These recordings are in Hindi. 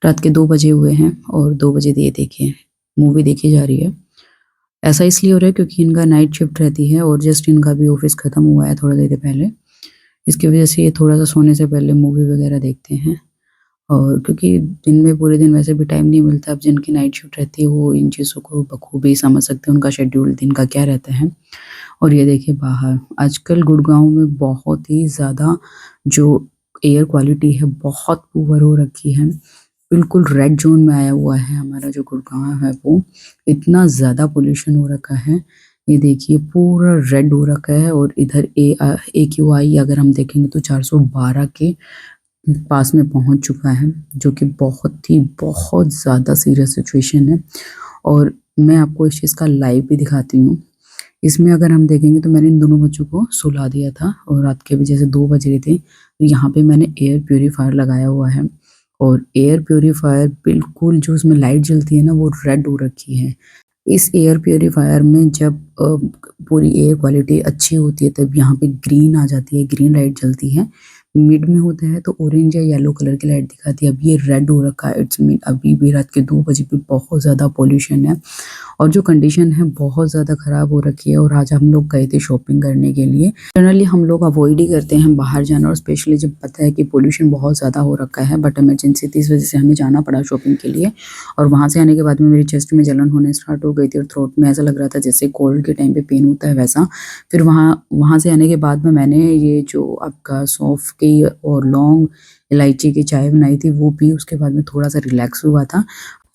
रात के 2 बजे हुए हैं और 2 बजे ये देखिए मूवी देखी जा रही है। ऐसा इसलिए हो रहा है क्योंकि इनका नाइट शिफ्ट रहती है और जस्ट इनका भी ऑफ़िस ख़त्म हुआ है थोड़ी देर पहले। इसकी वज़ह से ये थोड़ा-सा सोने से पहले मूवी वग़ैरह देखते हैं और क्योंकि दिन में पूरे दिन वैसे भी टाइम नहीं मिलता, अब जिनकी नाइट शिफ्ट रहती है वो इन चीज़ों को बखूबी समझ सकते हैं, उनका शेड्यूल दिन का क्या रहता है। और ये देखिए बाहर आजकल गुड़गाँव में बहुत ही ज़्यादा जो एयर क्वालिटी है बहुत पुअर हो रखी है। बिल्कुल रेड ज़ोन में आया हुआ है हमारा जो गुड़गाँव है वो। इतना ज़्यादा पॉल्यूशन हो रखा है। ये देखिए पूरा रेड हो रखा है और इधर एक्यूआई अगर हम देखेंगे तो 412 के पास में पहुँच चुका है, जो कि बहुत ज़्यादा सीरियस सिचुएशन है। और मैं आपको इस चीज़ का लाइव भी दिखाती हूँ। इसमें अगर हम देखेंगे तो मैंने इन दोनों बच्चों को सुला दिया था और रात के भी जैसे 2 बज रहे थे, तो यहाँ पे मैंने एयर प्यूरीफायर लगाया हुआ है और एयर प्यूरीफायर बिल्कुल जो उसमें लाइट जलती है ना वो रेड हो रखी है। इस एयर प्यूरीफायर में जब पूरी एयर क्वालिटी अच्छी होती है तब यहाँ पे ग्रीन आ जाती है, ग्रीन लाइट जलती है। मिड में होता है तो ऑरेंज या येलो कलर की लाइट दिखाती है। अब ये रेड हो रखा है, इट्स मीन अभी भी रात के 2 बजे भी बहुत ज़्यादा पॉल्यूशन है और जो कंडीशन है बहुत ज़्यादा ख़राब हो रखी है। और आज हम लोग गए थे शॉपिंग करने के लिए। जनरली हम लोग अवॉइड ही करते हैं बाहर जाना और स्पेशली जब पता है कि पॉल्यूशन बहुत ज़्यादा हो रखा है, बट इमरजेंसी थी इस वजह से हमें जाना पड़ा शॉपिंग के लिए। और वहाँ से आने के बाद में मेरी चेस्ट में जलन होने स्टार्ट हो गई थी और थ्रोट में ऐसा लग रहा था जैसे कोल्ड के टाइम पे पेन होता है वैसा। फिर वहाँ वहाँ से आने के बाद में मैंने ये जो आपका सौंफ की और लौंग, इलायची की चाय बनाई थी वो पी, उसके बाद में थोड़ा-सा रिलैक्स हुआ था।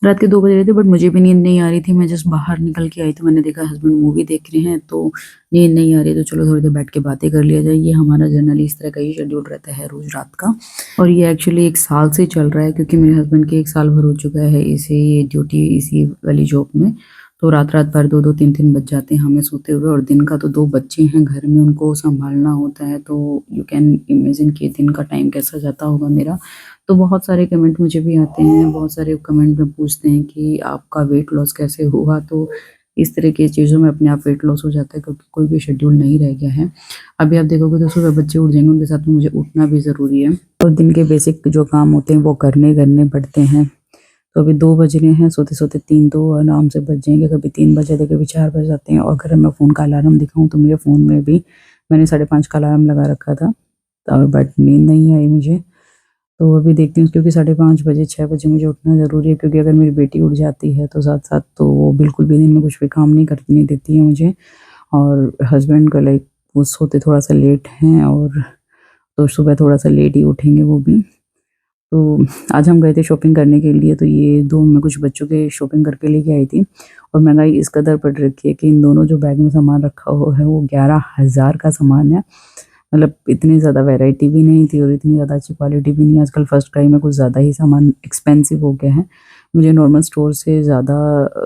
रात के 2 बज रहे थे बट मुझे भी नींद नहीं आ रही थी। मैं जस्ट बाहर निकल के आई तो मैंने देखा हस्बैंड मूवी देख रहे हैं तो नींद नहीं आ रही, तो चलो थोड़ी देर बैठ के बातें कर लिया जाए। ये हमारा जनरली इस तरह का ही शेड्यूल रहता है रोज़ रात का और ये एक्चुअली 1 साल से चल रहा है क्योंकि मेरे हस्बैंड के 1 साल भर हो चुका है इसे ये ड्यूटी इसी वाली जॉब में। तो रात-रात भर 2-2 3-3 बज जाते हैं हमें सोते हुए और दिन का तो 2 बच्चे हैं घर में, उनको सँभालना होता है तो यू कैन इमेजिन कि दिन का टाइम कैसा जाता होगा मेरा। तो बहुत सारे कमेंट मुझे भी आते हैं, बहुत सारे कमेंट में पूछते हैं कि आपका वेट लॉस कैसे हुआ? तो इस तरह की चीज़ों में अपने आप वेट लॉस हो जाता है क्योंकि कोई भी शेड्यूल नहीं रह गया है। अभी आप देखोगे तो सुबह बच्चे उठ जाएँगे, उनके साथ में मुझे उठना भी ज़रूरी है और दिन के बेसिक जो काम होते हैं वो करने पड़ते हैं। तो अभी 2 बज रहे हैं, सोते-सोते 3 तो आराम से बज जाएँगे, कभी 3 बज जाते हैं, कभी 4 बज जाते हैं। और अगर मैं फ़ोन का अलार्म दिखाऊँ तो मेरे फ़ोन में भी मैंने 5:30 का अलार्म लगा रखा था बट नींद नहीं आई मुझे। तो अभी देखती हूँ क्योंकि 5:30 बजे 6 बजे मुझे उठना ज़रूरी है क्योंकि अगर मेरी बेटी उठ जाती है तो साथ-साथ तो वो बिल्कुल भी दिन में कुछ भी काम नहीं करने देती है मुझे। और हस्बैंड का लाइक वो सोते थोड़ा-सा लेट हैं और तो सुबह थोड़ा-सा लेट ही उठेंगे वो भी। तो आज हम गए थे शॉपिंग करने के लिए तो ये 2 मैं कुछ बच्चों के शॉपिंग करके लेके आई थी और महँगाई इस कदर बढ़ रखी है कि इन दोनों जो बैग में सामान रखा हुआ है वो 11,000 का सामान है। मतलब इतनी ज़्यादा वैरायटी भी नहीं थी और इतनी ज़्यादा अच्छी क्वालिटी भी नहीं है। आजकल फर्स्ट क्राई में कुछ ज़्यादा ही सामान एक्सपेंसिव हो गया है। मुझे नॉर्मल स्टोर से ज़्यादा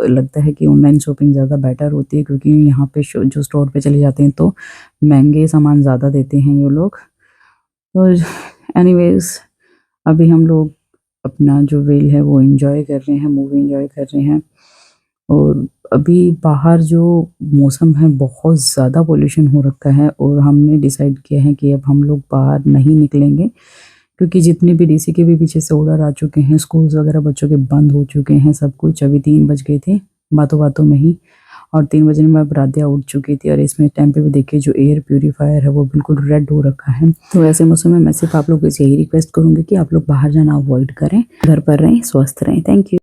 लगता है कि ऑनलाइन शॉपिंग ज़्यादा बेटर होती है क्योंकि यहाँ पे जो स्टोर पे चले जाते हैं तो महँगे सामान ज़्यादा देते हैं ये लोग। और एनीवेज़ अभी हम लोग अपना जो वील है वो एन्जॉय कर रहे हैं, मूवी एन्जॉय कर रहे हैं। और अभी बाहर जो मौसम है बहुत ज़्यादा पॉल्यूशन हो रखा है और हमने डिसाइड किया है कि अब हम लोग बाहर नहीं निकलेंगे क्योंकि जितने भी डीसी के भी पीछे से ऑर्डर आ चुके हैं, स्कूल्स वगैरह बच्चों के बंद हो चुके हैं सब कुछ। अभी 3 बज गए थे बातों-बातों में ही और 3 बजने में अब राधिया उठ चुकी थी और इसमें टाइम पे भी देखिए जो एयर प्यूरीफायर है वो बिल्कुल रेड हो रखा है। तो ऐसे मौसम में मैं सिर्फ आप लोगों से यही रिक्वेस्ट करूँगी कि आप लोग बाहर जाना अवॉइड करें, घर पर रहें, स्वस्थ रहें। Thank you.